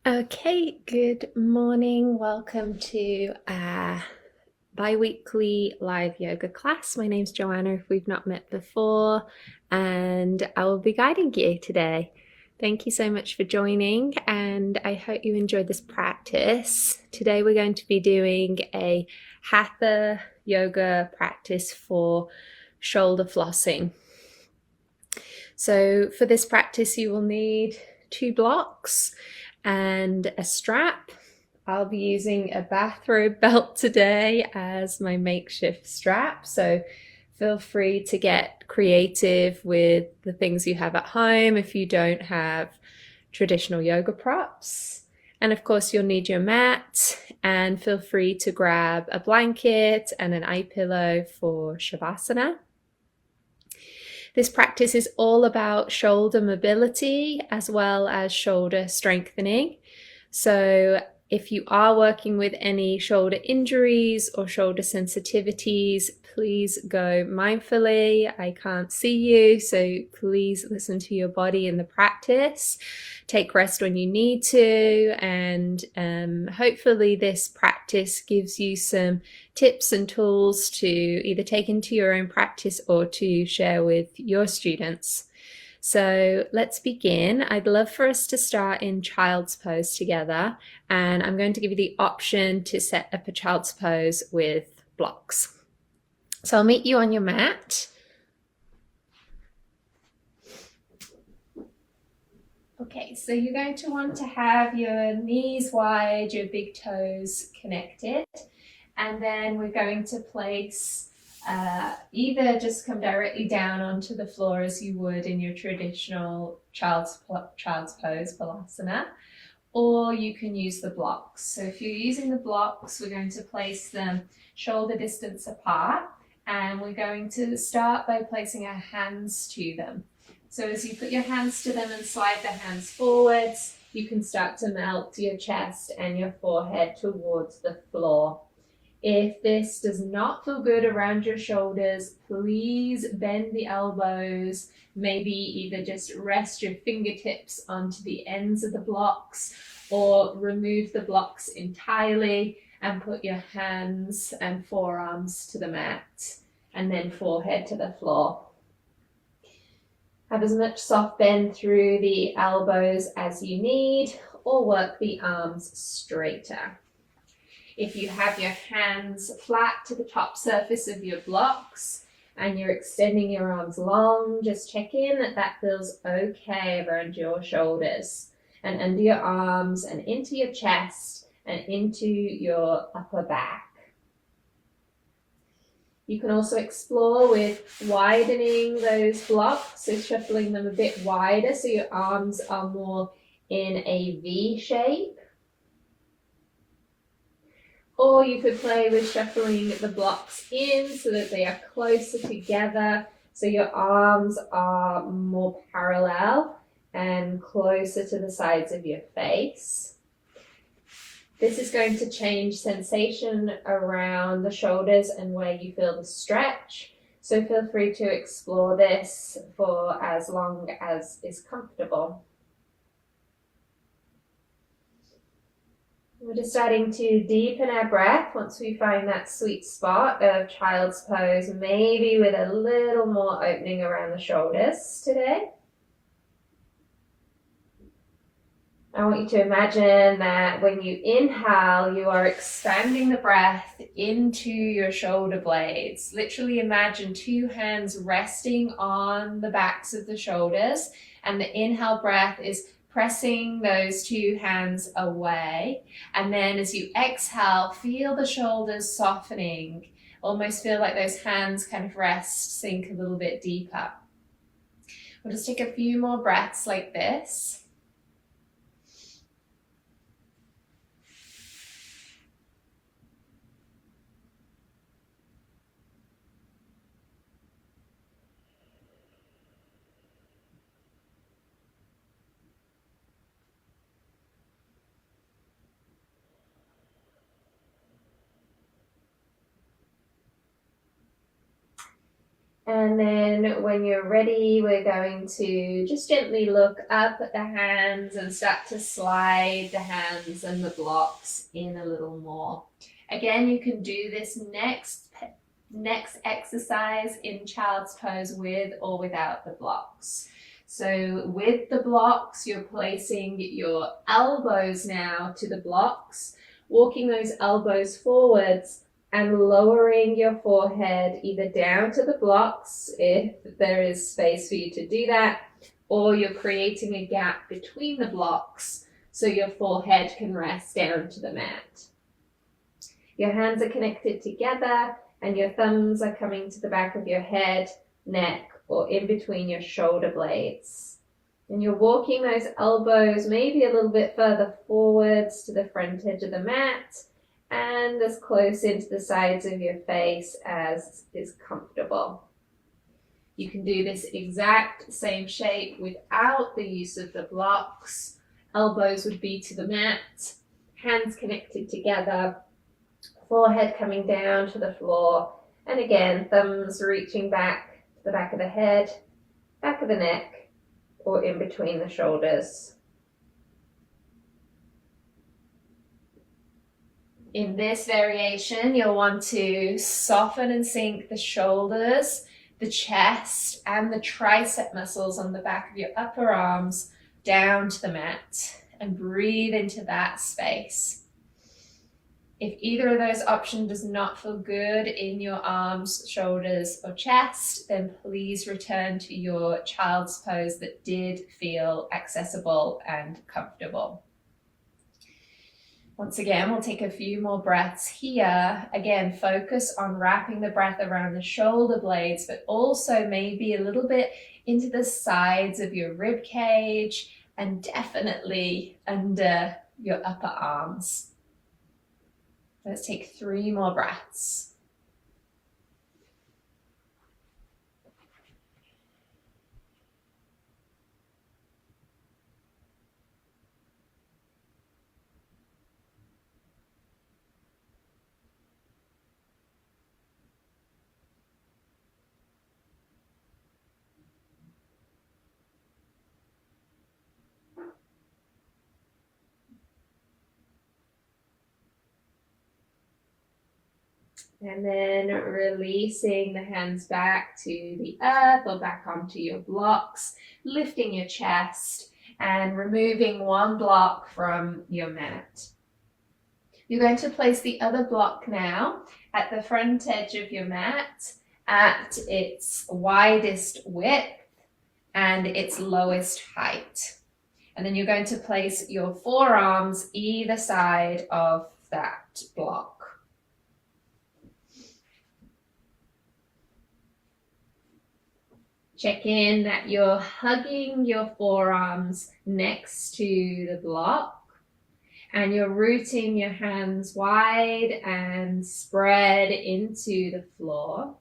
Okay, good morning. Welcome to our bi-weekly live yoga class. My name's Joanna, if we've not met before, and I will be guiding you today. Thank you so much for joining, and I hope you enjoyed this practice. Today we're going to be doing a Hatha yoga practice for shoulder flossing. So for this practice you will need 2 blocks and a strap. I'll be using a bathrobe belt today as my makeshift strap, so feel free to get creative with the things you have at home if you don't have traditional yoga props. And of course you'll need your mat, and feel free to grab a blanket and an eye pillow for Shavasana. This practice is all about shoulder mobility as well as shoulder strengthening. So if you are working with any shoulder injuries or shoulder sensitivities, please go mindfully. I can't see you, so please listen to your body in the practice. Take rest when you need to, and hopefully this practice gives you some tips and tools to either take into your own practice or to share with your students. So let's begin. I'd love for us to start in child's pose together, and I'm going to give you the option to set up a child's pose with blocks. So I'll meet you on your mat. Okay, so you're going to want to have your knees wide, your big toes connected, and then we're going to place either just come directly down onto the floor as you would in your traditional child's pose, Balasana, or you can use the blocks. So if you're using the blocks, we're going to place them shoulder distance apart, and we're going to start by placing our hands to them. So as you put your hands to them and slide the hands forwards, you can start to melt your chest and your forehead towards the floor. If this does not feel good around your shoulders, please bend the elbows, maybe either just rest your fingertips onto the ends of the blocks or remove the blocks entirely and put your hands and forearms to the mat and then forehead to the floor. Have as much soft bend through the elbows as you need, or work the arms straighter. If you have your hands flat to the top surface of your blocks and you're extending your arms long, just check in that feels okay around your shoulders and under your arms and into your chest and into your upper back. You can also explore with widening those blocks, so shuffling them a bit wider so your arms are more in a V shape. Or you could play with shuffling the blocks in so that they are closer together, so your arms are more parallel and closer to the sides of your face. This is going to change sensation around the shoulders and where you feel the stretch. So feel free to explore this for as long as is comfortable. We're just starting to deepen our breath once we find that sweet spot of child's pose, maybe with a little more opening around the shoulders today. I want you to imagine that when you inhale, you are expanding the breath into your shoulder blades. Literally imagine 2 hands resting on the backs of the shoulders, and the inhale breath is pressing those 2 hands away. And then as you exhale, feel the shoulders softening. Almost feel like those hands kind of rest, sink a little bit deeper. We'll just take a few more breaths like this. And then when you're ready, we're going to just gently look up at the hands and start to slide the hands and the blocks in a little more. Again, you can do this next exercise in child's pose with or without the blocks. So with the blocks, you're placing your elbows now to the blocks, walking those elbows forwards and lowering your forehead either down to the blocks if there is space for you to do that, or you're creating a gap between the blocks so your forehead can rest down to the mat. Your hands are connected together and your thumbs are coming to the back of your head, neck, or in between your shoulder blades. And you're walking those elbows maybe a little bit further forwards to the front edge of the mat and as close into the sides of your face as is comfortable. You can do this exact same shape without the use of the blocks. Elbows would be to the mat, hands connected together, forehead coming down to the floor, and again, thumbs reaching back to the back of the head, back of the neck, or in between the shoulders. In this variation, you'll want to soften and sink the shoulders, the chest, and the tricep muscles on the back of your upper arms down to the mat, and breathe into that space. If either of those options does not feel good in your arms, shoulders, or chest, then please return to your child's pose that did feel accessible and comfortable. Once again, we'll take a few more breaths here. Again, focus on wrapping the breath around the shoulder blades, but also maybe a little bit into the sides of your rib cage and definitely under your upper arms. Let's take 3 more breaths. And then releasing the hands back to the earth or back onto your blocks, lifting your chest and removing one block from your mat. You're going to place the other block now at the front edge of your mat at its widest width and its lowest height. And then you're going to place your forearms either side of that block. Check in that you're hugging your forearms next to the block and you're rooting your hands wide and spread into the floor.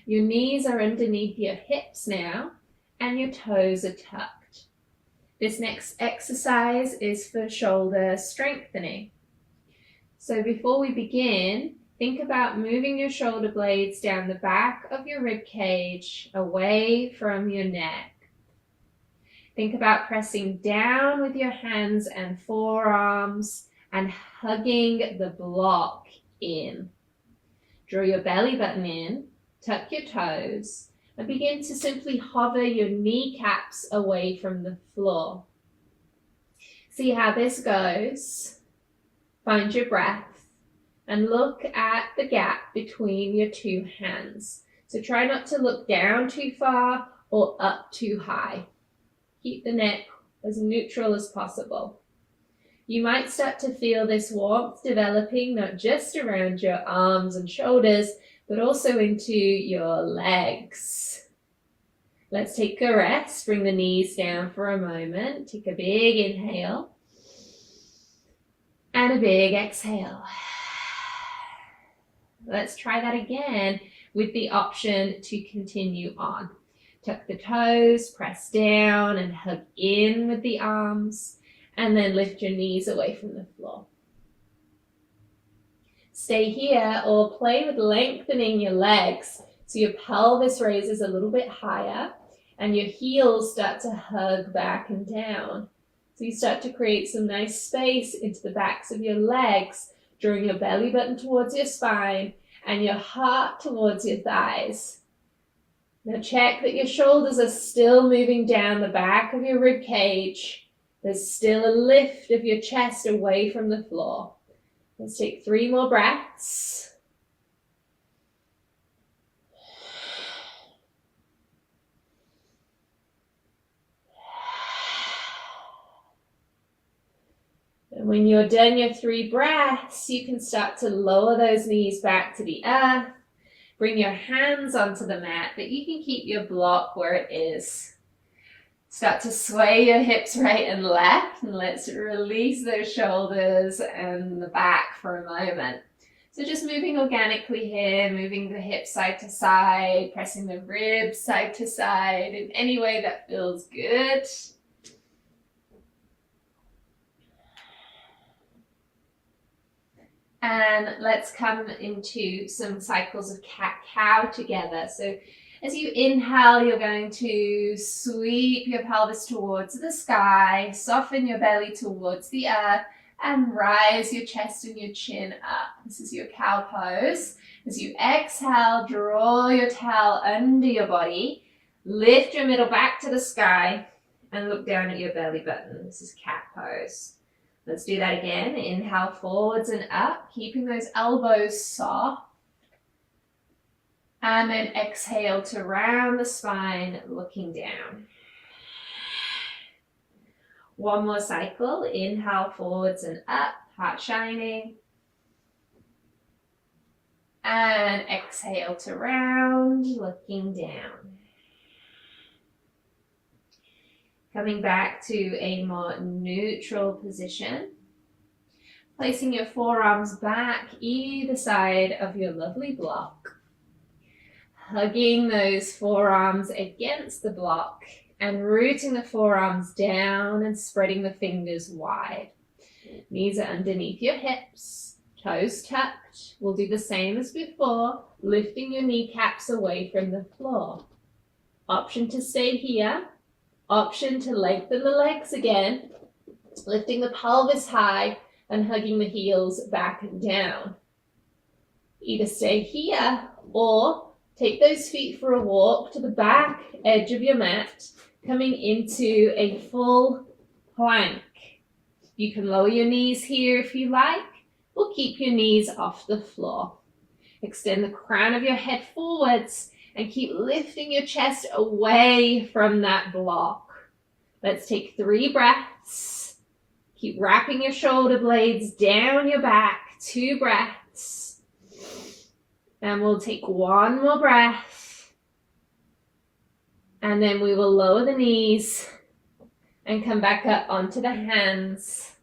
Your knees are underneath your hips now and your toes are tucked. This next exercise is for shoulder strengthening. So before we begin, think about moving your shoulder blades down the back of your rib cage, away from your neck. Think about pressing down with your hands and forearms and hugging the block in. Draw your belly button in, tuck your toes, and begin to simply hover your kneecaps away from the floor. See how this goes. Find your breath. And look at the gap between your 2 hands. So try not to look down too far or up too high. Keep the neck as neutral as possible. You might start to feel this warmth developing not just around your arms and shoulders, but also into your legs. Let's take a rest. Bring the knees down for a moment. Take a big inhale and a big exhale. Let's try that again with the option to continue on. Tuck the toes, press down and hug in with the arms, and then lift your knees away from the floor. Stay here or play with lengthening your legs. So your pelvis raises a little bit higher and your heels start to hug back and down. So you start to create some nice space into the backs of your legs, drawing your belly button towards your spine and your heart towards your thighs. Now check that your shoulders are still moving down the back of your rib cage. There's still a lift of your chest away from the floor. Let's take 3 more breaths. And when you're done your 3 breaths, you can start to lower those knees back to the earth. Bring your hands onto the mat, but you can keep your block where it is. Start to sway your hips right and left, and let's release those shoulders and the back for a moment. So just moving organically here, moving the hips side to side, pressing the ribs side to side in any way that feels good. And let's come into some cycles of cat-cow together. So as you inhale, you're going to sweep your pelvis towards the sky, soften your belly towards the earth, and rise your chest and your chin up. This is your cow pose. As you exhale, draw your tail under your body, lift your middle back to the sky, and look down at your belly button. This is cat pose. Let's do that again. Inhale forwards and up, keeping those elbows soft. And then exhale to round the spine, looking down. One more cycle. Inhale forwards and up, heart shining. And exhale to round, looking down. Coming back to a more neutral position. Placing your forearms back either side of your lovely block. Hugging those forearms against the block and rooting the forearms down and spreading the fingers wide. Knees are underneath your hips, toes tucked. We'll do the same as before, lifting your kneecaps away from the floor. Option to stay here. Option to lengthen the legs again, lifting the pelvis high and hugging the heels back and down. Either stay here or take those feet for a walk to the back edge of your mat, coming into a full plank. You can lower your knees here if you like, or keep your knees off the floor. Extend the crown of your head forwards and keep lifting your chest away from that block. Let's take 3 breaths. Keep wrapping your shoulder blades down your back. 2 breaths. And we'll take 1 more breath. And then we will lower the knees and come back up onto the hands.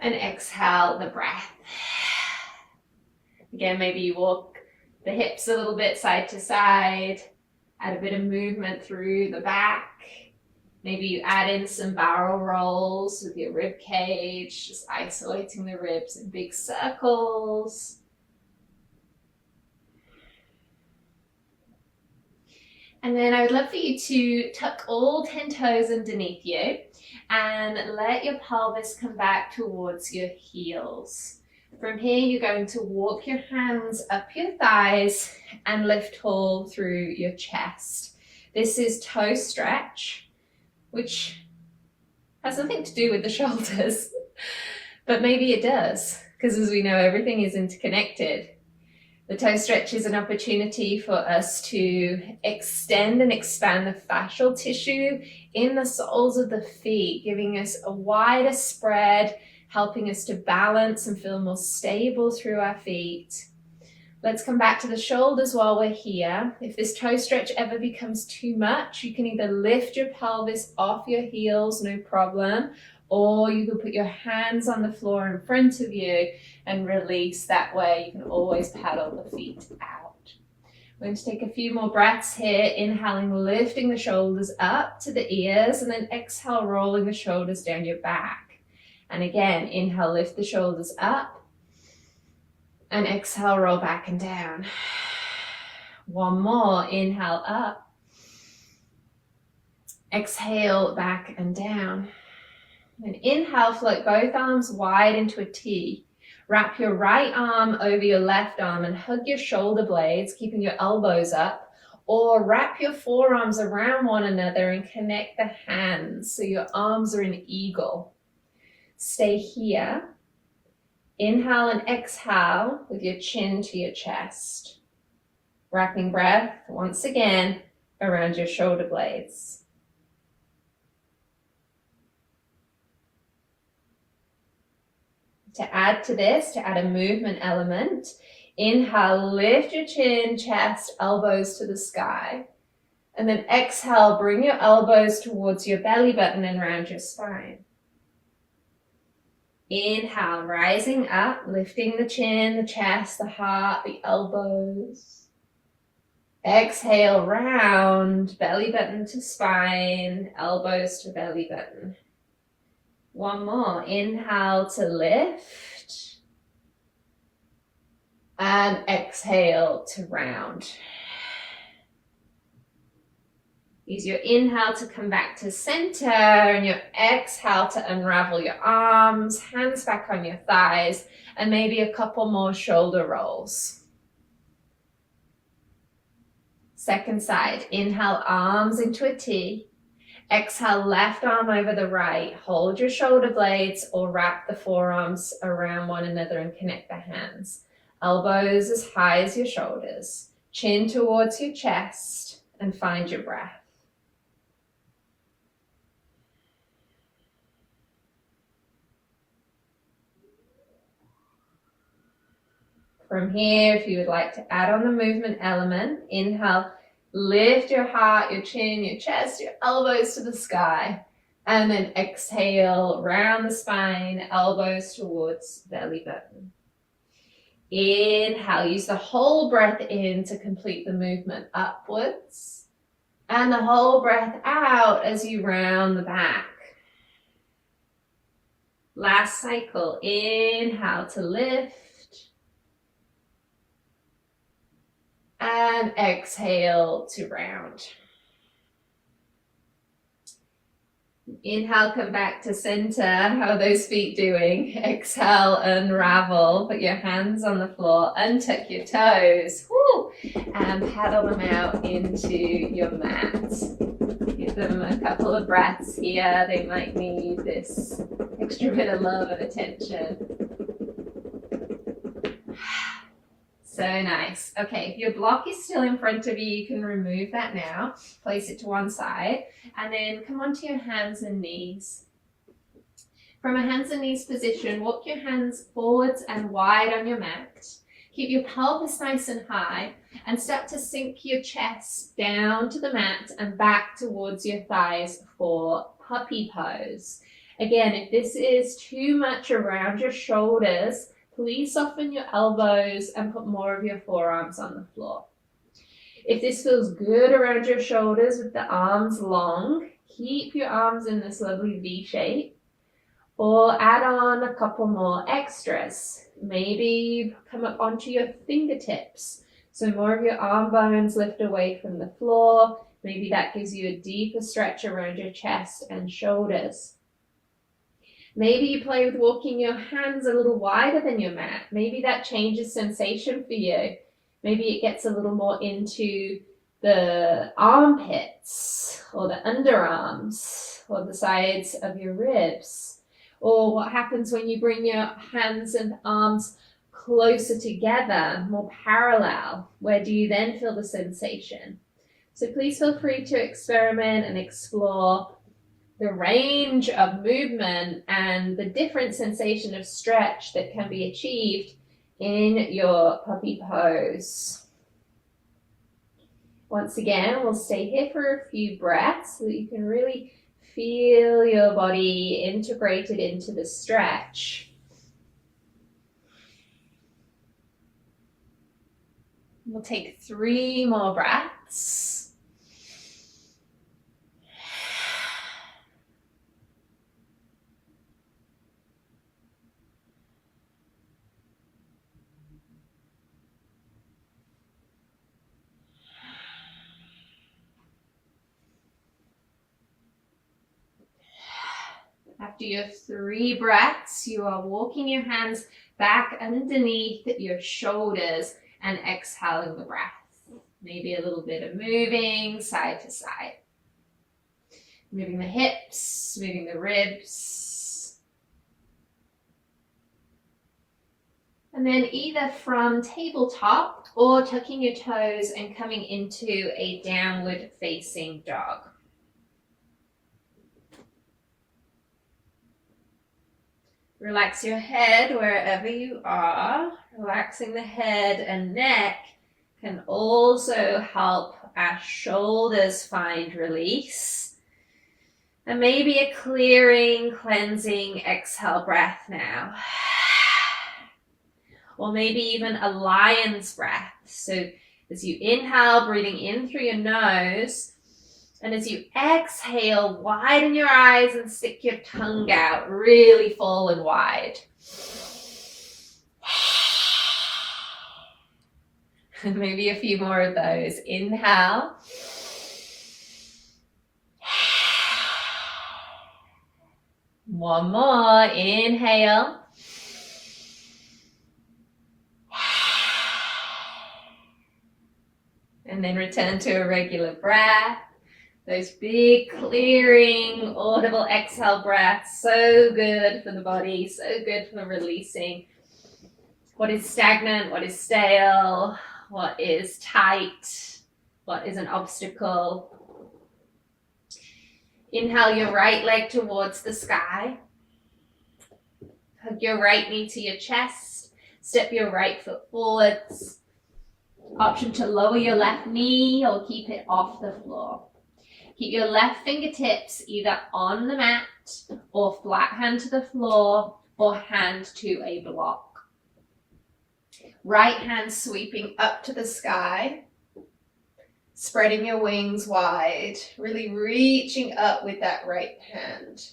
And exhale the breath. Again, maybe you walk the hips a little bit side to side, add a bit of movement through the back. Maybe you add in some barrel rolls with your rib cage, just isolating the ribs in big circles. And then I would love for you to tuck all 10 toes underneath you and let your pelvis come back towards your heels. From here, you're going to walk your hands up your thighs and lift tall through your chest. This is toe stretch, which has nothing to do with the shoulders, but maybe it does, because as we know, everything is interconnected. The toe stretch is an opportunity for us to extend and expand the fascial tissue in the soles of the feet, giving us a wider spread, helping us to balance and feel more stable through our feet. Let's come back to the shoulders while we're here. If this toe stretch ever becomes too much, you can either lift your pelvis off your heels, no problem, or you can put your hands on the floor in front of you and release that way. You can always paddle the feet out. We're going to take a few more breaths here, inhaling, lifting the shoulders up to the ears, and then exhale, rolling the shoulders down your back. And again, inhale, lift the shoulders up, and exhale, roll back and down. One more, inhale up. Exhale, back and down. And inhale, float both arms wide into a T. Wrap your right arm over your left arm and hug your shoulder blades, keeping your elbows up. Or wrap your forearms around one another and connect the hands so your arms are in eagle. Stay here. Inhale and exhale with your chin to your chest. Wrapping breath once again around your shoulder blades. To add to this, to add a movement element, inhale, lift your chin, chest, elbows to the sky. And then exhale, bring your elbows towards your belly button and round your spine. Inhale, rising up, lifting the chin, the chest, the heart, the elbows. Exhale, round, belly button to spine, elbows to belly button. One more, inhale to lift. And exhale to round. Use your inhale to come back to center and your exhale to unravel your arms, hands back on your thighs, and maybe a couple more shoulder rolls. Second side, inhale, arms into a T. Exhale, left arm over the right. Hold your shoulder blades or wrap the forearms around one another and connect the hands. Elbows as high as your shoulders. Chin towards your chest and find your breath. From here, if you would like to add on the movement element, inhale, lift your heart, your chin, your chest, your elbows to the sky. And then exhale, round the spine, elbows towards belly button. Inhale, use the whole breath in to complete the movement upwards. And the whole breath out as you round the back. Last cycle, inhale to lift. And exhale to round. Inhale, come back to center. How are those feet doing? Exhale, unravel. Put your hands on the floor, untuck your toes. Woo! And paddle them out into your mat. Give them a couple of breaths here. They might need this extra bit of love and attention. So nice. Okay, if your block is still in front of you, you can remove that now. Place it to one side and then come onto your hands and knees. From a hands and knees position, walk your hands forwards and wide on your mat. Keep your pelvis nice and high and start to sink your chest down to the mat and back towards your thighs for puppy pose. Again, if this is too much around your shoulders, please soften your elbows and put more of your forearms on the floor. If this feels good around your shoulders with the arms long, keep your arms in this lovely V shape or add on a couple more extras. Maybe come up onto your fingertips. So more of your arm bones lift away from the floor. Maybe that gives you a deeper stretch around your chest and shoulders. Maybe you play with walking your hands a little wider than your mat. Maybe that changes sensation for you. Maybe it gets a little more into the armpits or the underarms or the sides of your ribs. Or what happens when you bring your hands and arms closer together, more parallel? Where do you then feel the sensation? So please feel free to experiment and explore the range of movement and the different sensation of stretch that can be achieved in your puppy pose. Once again, we'll stay here for a few breaths so that you can really feel your body integrated into the stretch. We'll take 3 more breaths. after your 3 breaths, you are walking your hands back underneath your shoulders and exhaling the breath. Maybe a little bit of moving side to side. Moving the hips, moving the ribs. And then either from tabletop or tucking your toes and coming into a downward facing dog. Relax your head wherever you are. Relaxing the head and neck can also help our shoulders find release. And maybe a clearing, cleansing exhale breath now. Or maybe even a lion's breath. So as you inhale, breathing in through your nose, and as you exhale, widen your eyes and stick your tongue out, really full and wide. And maybe a few more of those. Inhale. One more. Inhale. And then return to a regular breath. Those big, clearing, audible exhale breaths. So good for the body, so good for releasing what is stagnant, what is stale, what is tight, what is an obstacle. Inhale your right leg towards the sky. Hug your right knee to your chest. Step your right foot forwards. Option to lower your left knee or keep it off the floor. Keep your left fingertips either on the mat or flat hand to the floor or hand to a block. Right hand sweeping up to the sky. Spreading your wings wide, really reaching up with that right hand.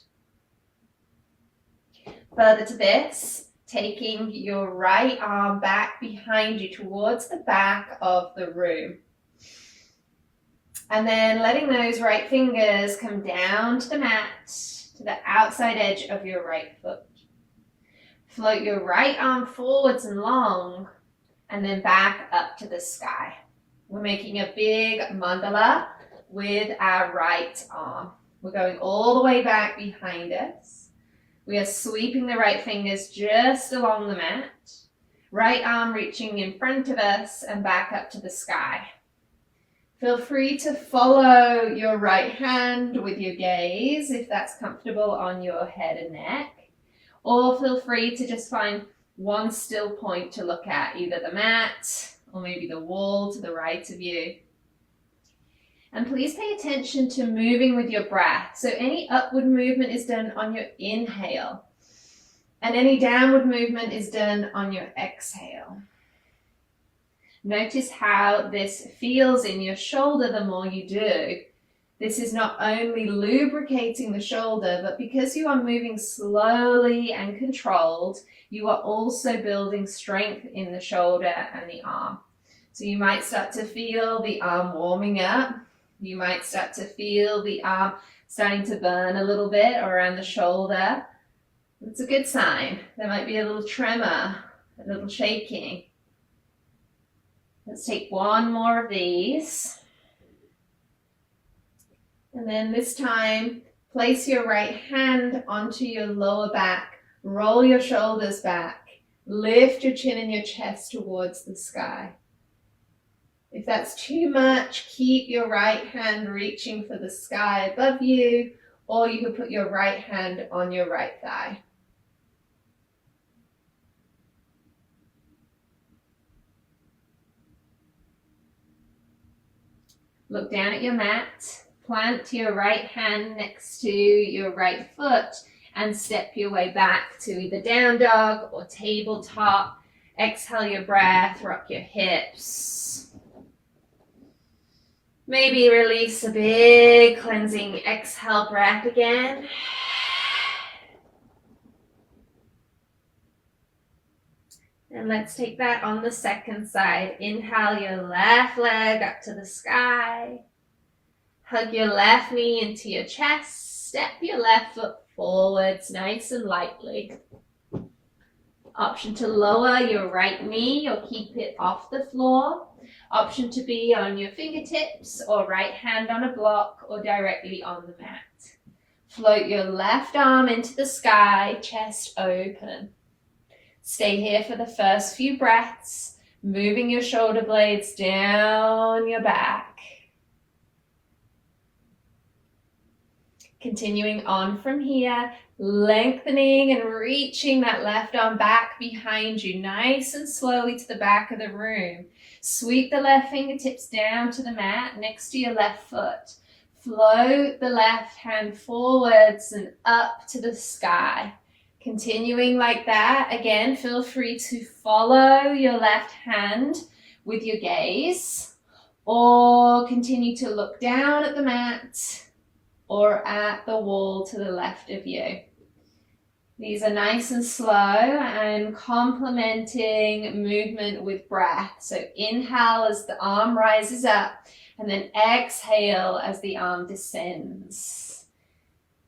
Further to this, taking your right arm back behind you towards the back of the room. And then letting those right fingers come down to the mat, to the outside edge of your right foot. Float your right arm forwards and long, and then back up to the sky. We're making a big mandala with our right arm. We're going all the way back behind us. We are sweeping the right fingers just along the mat. Right arm reaching in front of us and back up to the sky. Feel free to follow your right hand with your gaze if that's comfortable on your head and neck. Or feel free to just find one still point to look at, either the mat or maybe the wall to the right of you. And please pay attention to moving with your breath. So any upward movement is done on your inhale, and any downward movement is done on your exhale. Notice how this feels in your shoulder the more you do. This is not only lubricating the shoulder, but because you are moving slowly and controlled, you are also building strength in the shoulder and the arm. So you might start to feel the arm warming up. You might start to feel the arm starting to burn a little bit around the shoulder. It's a good sign. There might be a little tremor, a little shaking. Let's take one more of these. And then this time, place your right hand onto your lower back. Roll your shoulders back. Lift your chin and your chest towards the sky. If that's too much, keep your right hand reaching for the sky above you, or you can put your right hand on your right thigh. Look down at your mat, plant your right hand next to your right foot, and step your way back to either down dog or tabletop. Exhale your breath, rock your hips. Maybe release a big cleansing exhale breath again. And let's take that on the second side. Inhale your left leg up to the sky. Hug your left knee into your chest. Step your left foot forwards nice and lightly. Option to lower your right knee or keep it off the floor. Option to be on your fingertips or right hand on a block or directly on the mat. Float your left arm into the sky, chest open. Stay here for the first few breaths, moving your shoulder blades down your back. Continuing on from here, lengthening and reaching that left arm back behind you, nice and slowly to the back of the room. Sweep the left fingertips down to the mat next to your left foot. Float the left hand forwards and up to the sky. Continuing like that, again, feel free to follow your left hand with your gaze or continue to look down at the mat or at the wall to the left of you. These are nice and slow and complementing movement with breath. So inhale as the arm rises up and then exhale as the arm descends.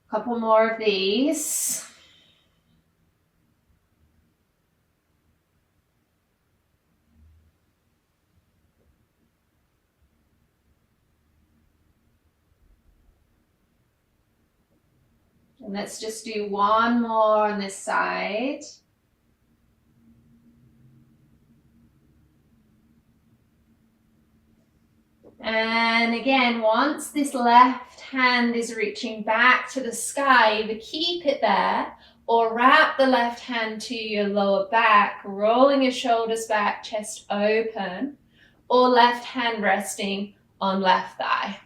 A couple more of these. And let's just do one more on this side. And again, once this left hand is reaching back to the sky, either keep it there or wrap the left hand to your lower back, rolling your shoulders back, chest open, or left hand resting on left thigh.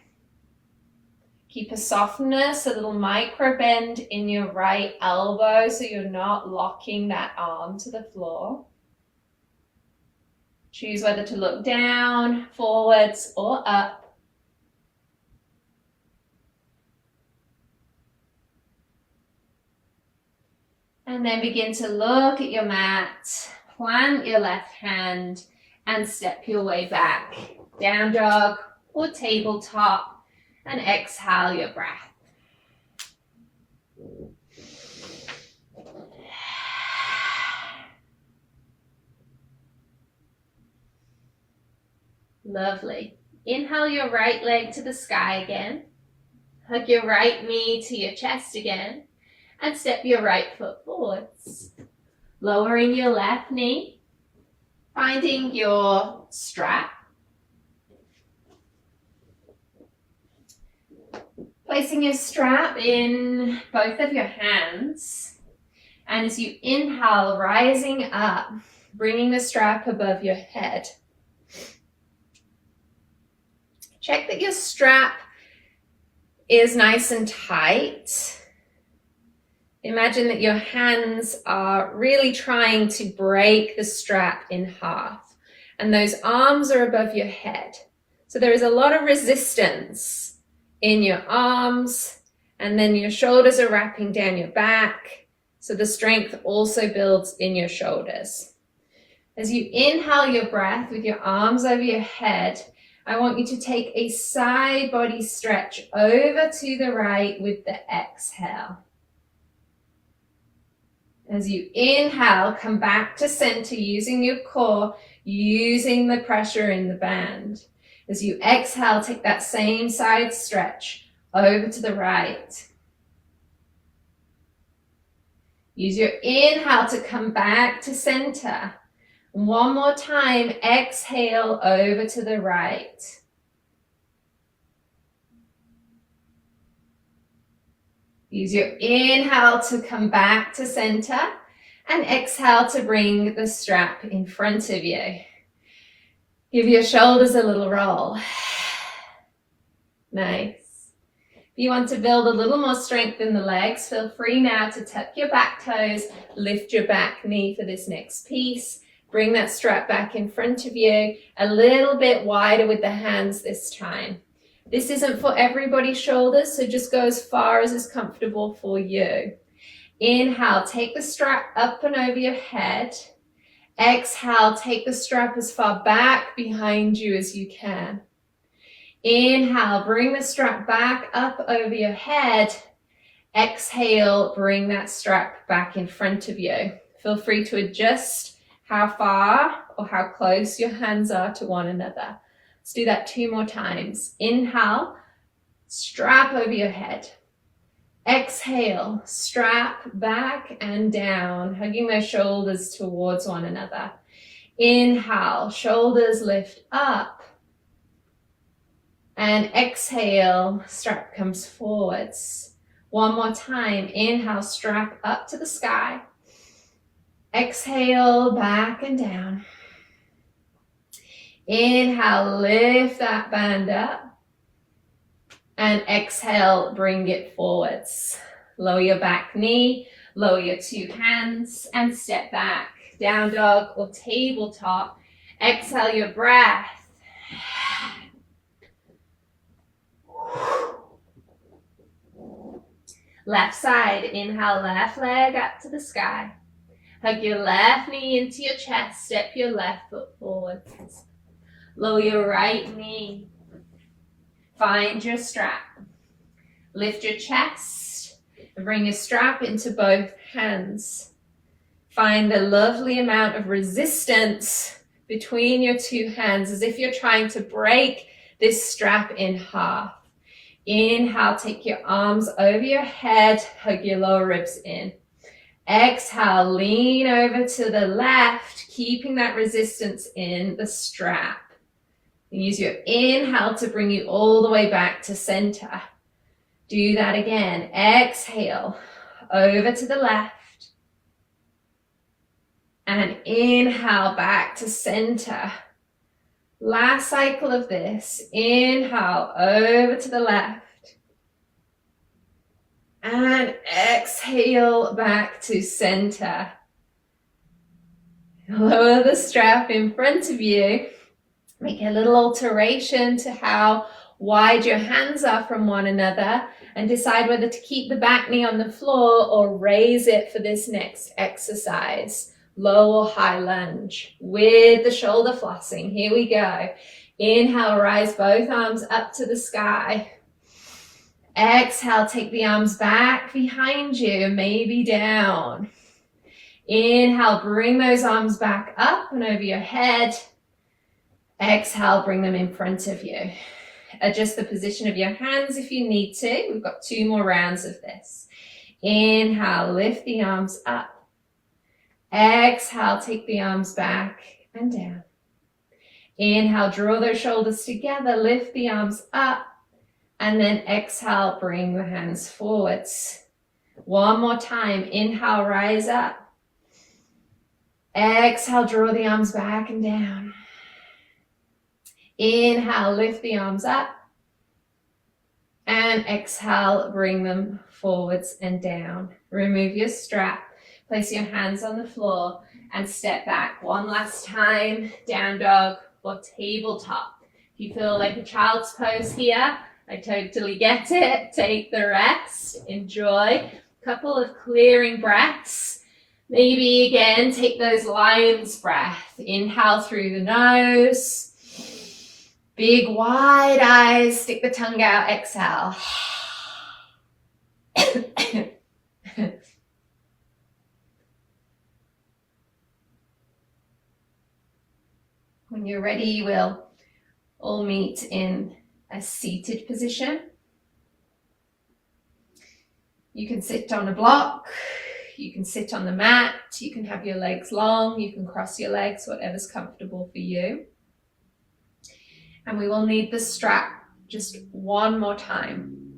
Keep a softness, a little micro bend in your right elbow so you're not locking that arm to the floor. Choose whether to look down, forwards, or up. And then begin to look at your mat, plant your left hand, and step your way back. Down dog or tabletop. And exhale your breath. Lovely. Inhale your right leg to the sky again. Hug your right knee to your chest again. And step your right foot forwards. Lowering your left knee. Finding your strap. Placing your strap in both of your hands, and as you inhale, rising up, bringing the strap above your head. Check that your strap is nice and tight. Imagine that your hands are really trying to break the strap in half, and those arms are above your head. So there is a lot of resistance in your arms, and then your shoulders are wrapping down your back, so the strength also builds in your shoulders. As you inhale your breath with your arms over your head, I want you to take a side body stretch over to the right with the exhale. As you inhale, come back to center using your core, using the pressure in the band. As you exhale, take that same side stretch over to the right. Use your inhale to come back to center. One more time, exhale over to the right. Use your inhale to come back to center and exhale to bring the strap in front of you. Give your shoulders a little roll. Nice. If you want to build a little more strength in the legs, feel free now to tuck your back toes, lift your back knee for this next piece. Bring that strap back in front of you, a little bit wider with the hands this time. This isn't for everybody's shoulders, so just go as far as is comfortable for you. Inhale, take the strap up and over your head. Exhale, take the strap as far back behind you as you can. Inhale, bring the strap back up over your head. Exhale, bring that strap back in front of you. Feel free to adjust how far or how close your hands are to one another. Let's do that 2 more times. Inhale, strap over your head. Exhale, strap back and down, hugging those shoulders towards one another. Inhale, shoulders lift up. And exhale, strap comes forwards. One more time. Inhale, strap up to the sky. Exhale, back and down. Inhale, lift that band up. And exhale, bring it forwards. Lower your back knee, lower your 2 hands, and step back. Down dog or tabletop. Exhale your breath. Left side, inhale, left leg up to the sky. Hug your left knee into your chest, step your left foot forwards. Lower your right knee. Find your strap. Lift your chest and bring your strap into both hands. Find the lovely amount of resistance between your 2 hands as if you're trying to break this strap in half. Inhale, take your arms over your head, hug your lower ribs in. Exhale, lean over to the left, keeping that resistance in the strap. Use your inhale to bring you all the way back to center. Do that again. Exhale, over to the left. And inhale, back to center. Last cycle of this. Inhale, over to the left. And exhale, back to center. Lower the strap in front of you. Make a little alteration to how wide your hands are from one another and decide whether to keep the back knee on the floor or raise it for this next exercise. Low or high lunge with the shoulder flossing. Here we go. Inhale, rise both arms up to the sky. Exhale, take the arms back behind you, maybe down. Inhale, bring those arms back up and over your head. Exhale, bring them in front of you. Adjust the position of your hands if you need to. We've got 2 more rounds of this. Inhale, lift the arms up. Exhale, take the arms back and down. Inhale, draw those shoulders together, lift the arms up. And then exhale, bring the hands forwards. 1 more time. Inhale, rise up. Exhale, draw the arms back and down. Inhale, lift the arms up. And exhale, bring them forwards and down. Remove your strap. Place your hands on the floor and step back. 1 last time. Down dog or tabletop. If you feel like a child's pose here, I totally get it. Take the rest. Enjoy. Couple of clearing breaths. Maybe again, take those lion's breath. Inhale through the nose. Big wide eyes. Stick the tongue out. Exhale. When you're ready, we'll all meet in a seated position. You can sit on a block, you can sit on the mat, you can have your legs long, you can cross your legs, whatever's comfortable for you. And we will need the strap just 1 more time.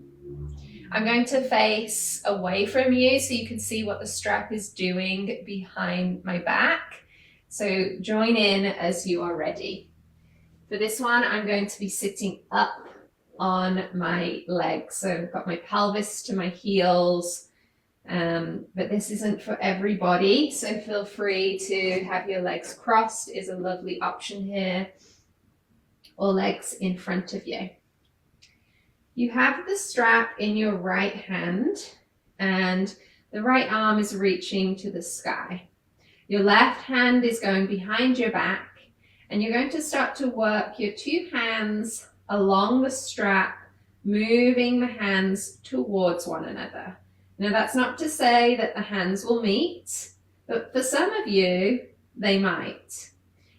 I'm going to face away from you so you can see what the strap is doing behind my back. So join in as you are ready. For this one, I'm going to be sitting up on my legs. So I've got my pelvis to my heels, but this isn't for everybody. So feel free to have your legs crossed is a lovely option here, or legs in front of you. You have the strap in your right hand and the right arm is reaching to the sky. Your left hand is going behind your back and you're going to start to work your 2 hands along the strap, moving the hands towards one another. Now that's not to say that the hands will meet, but for some of you, they might.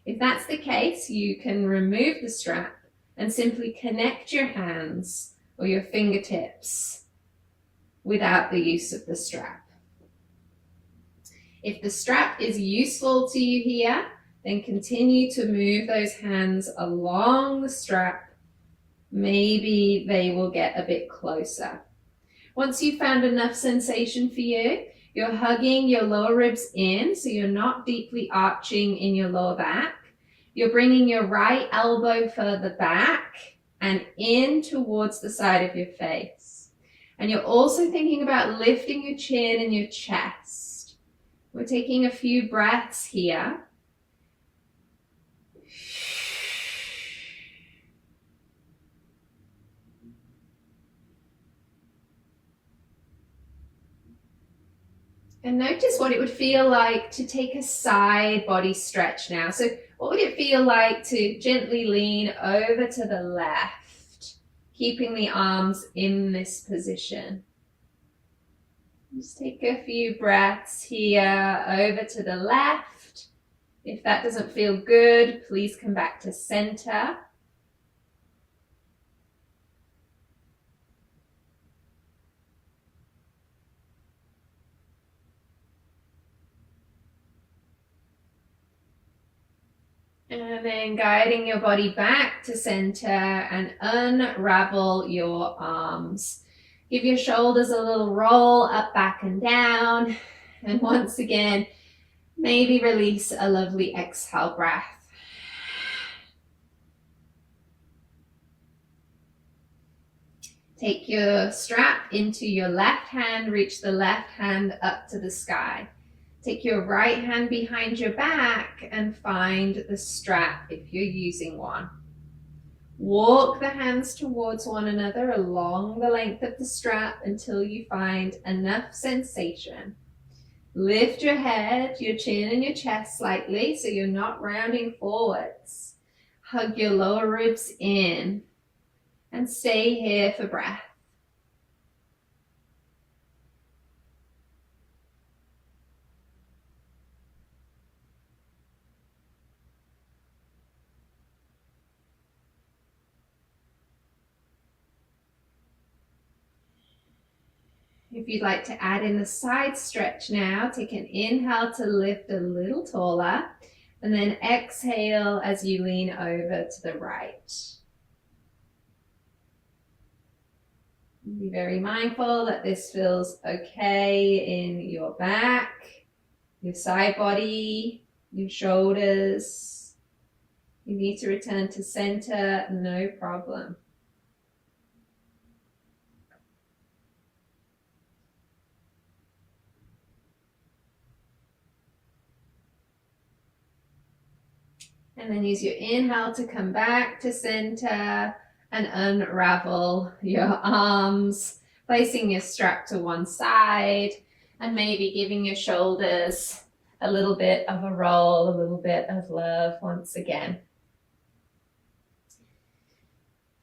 If that's the case, you can remove the strap and simply connect your hands or your fingertips without the use of the strap. If the strap is useful to you here, then continue to move those hands along the strap. Maybe they will get a bit closer. Once you've found enough sensation for you, you're hugging your lower ribs in, so you're not deeply arching in your lower back. You're bringing your right elbow further back and in towards the side of your face. And you're also thinking about lifting your chin and your chest. We're taking a few breaths here. And notice what it would feel like to take a side body stretch now. So what would it feel like to gently lean over to the left, keeping the arms in this position? Just take a few breaths here over to the left. If that doesn't feel good, please come back to center. And then guiding your body back to center and unravel your arms. Give your shoulders a little roll up, back and down. And once again, maybe release a lovely exhale breath. Take your strap into your left hand, reach the left hand up to the sky. Take your right hand behind your back and find the strap if you're using one. Walk the hands towards one another along the length of the strap until you find enough sensation. Lift your head, your chin and your chest slightly so you're not rounding forwards. Hug your lower ribs in and stay here for breath. If you'd like to add in the side stretch now, take an inhale to lift a little taller, and then exhale as you lean over to the right. Be very mindful that this feels okay in your back, your side body, your shoulders. You need to return to center, no problem. And then use your inhale to come back to center and unravel your arms, placing your strap to one side and maybe giving your shoulders a little bit of a roll, a little bit of love once again.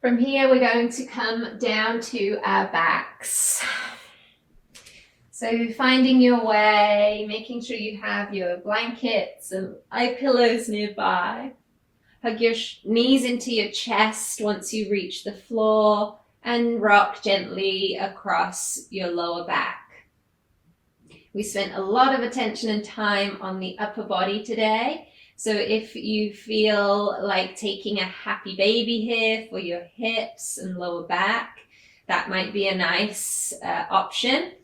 From here, we're going to come down to our backs. So finding your way, making sure you have your blankets and eye pillows nearby. Hug your knees into your chest once you reach the floor and rock gently across your lower back. We spent a lot of attention and time on the upper body today. So if you feel like taking a happy baby here for your hips and lower back, that might be a nice option.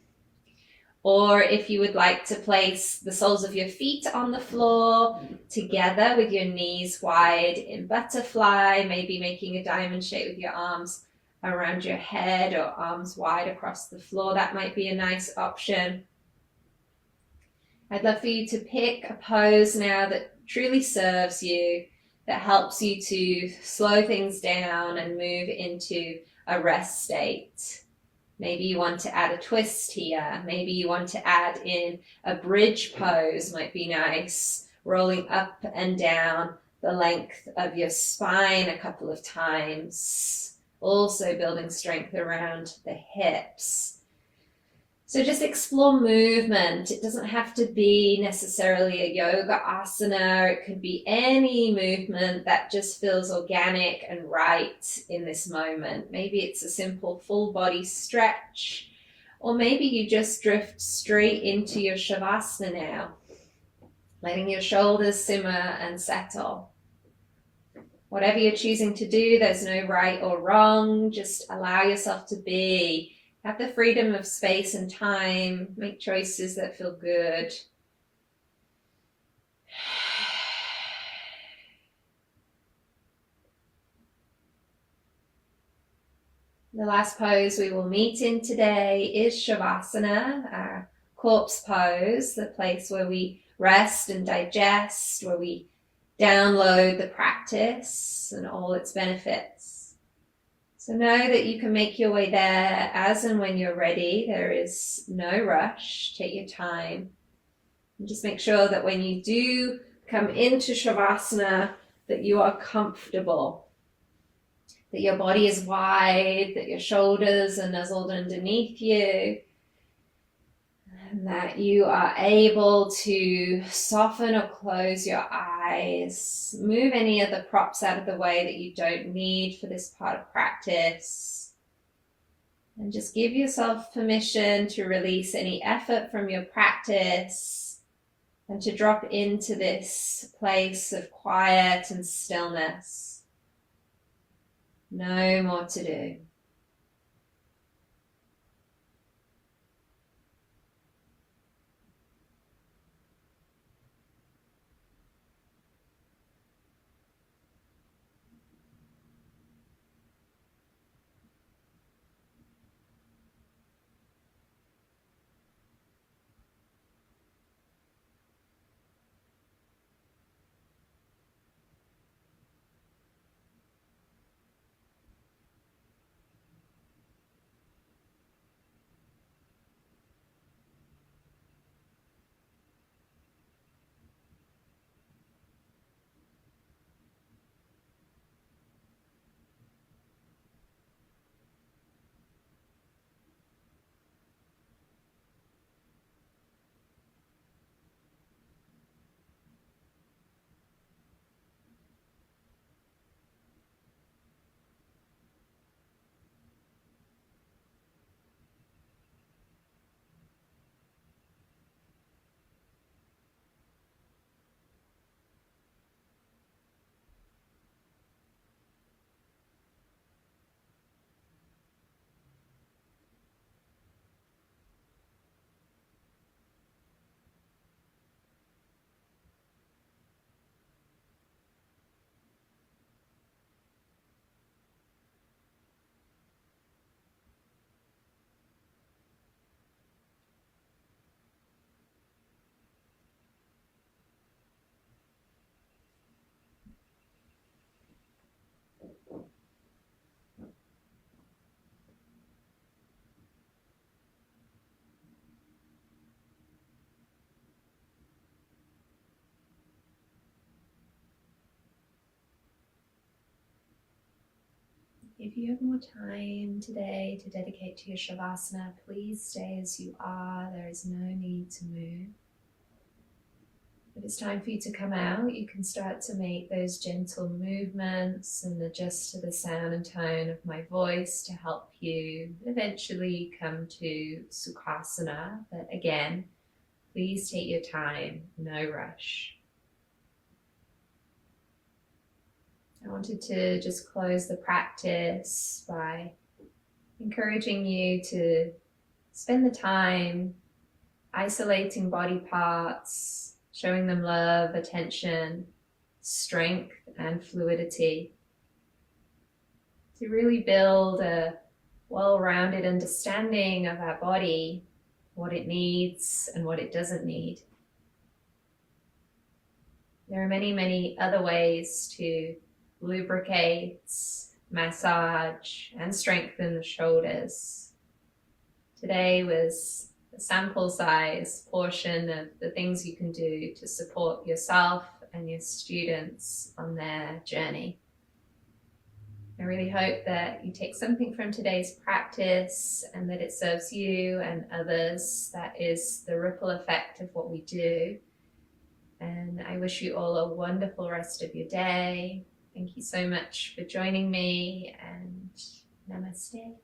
Or if you would like to place the soles of your feet on the floor together with your knees wide in butterfly, maybe making a diamond shape with your arms around your head or arms wide across the floor, that might be a nice option. I'd love for you to pick a pose now that truly serves you, that helps you to slow things down and move into a rest state. Maybe you want to add a twist here. Maybe you want to add in a bridge pose, might be nice. Rolling up and down the length of your spine a couple of times. Also building strength around the hips. So just explore movement. It doesn't have to be necessarily a yoga asana. It could be any movement that just feels organic and right in this moment. Maybe it's a simple full body stretch, or maybe you just drift straight into your shavasana now, letting your shoulders simmer and settle. Whatever you're choosing to do, there's no right or wrong. Just allow yourself to be. Have the freedom of space and time. Make choices that feel good. The last pose we will meet in today is Shavasana, our corpse pose, the place where we rest and digest, where we download the practice and all its benefits. So know that you can make your way there as and when you're ready. There is no rush. Take your time. And just make sure that when you do come into Shavasana, that you are comfortable, that your body is wide, that your shoulders are nuzzled underneath you, and that you are able to soften or close your eyes. Move any of the props out of the way that you don't need for this part of practice. And just give yourself permission to release any effort from your practice and to drop into this place of quiet and stillness. No more to do. If you have more time today to dedicate to your Shavasana, please stay as you are. There is no need to move. If it's time for you to come out, you can start to make those gentle movements and adjust to the sound and tone of my voice to help you eventually come to Sukhasana. But again, please take your time, no rush. I wanted to just close the practice by encouraging you to spend the time isolating body parts, showing them love, attention, strength, and fluidity, to really build a well-rounded understanding of our body, what it needs and what it doesn't need. There are many, many other ways to lubricate, massage, and strengthen the shoulders. Today was a sample size portion of the things you can do to support yourself and your students on their journey. I really hope that you take something from today's practice and that it serves you and others. That is the ripple effect of what we do. And I wish you all a wonderful rest of your day. Thank you so much for joining me, and namaste.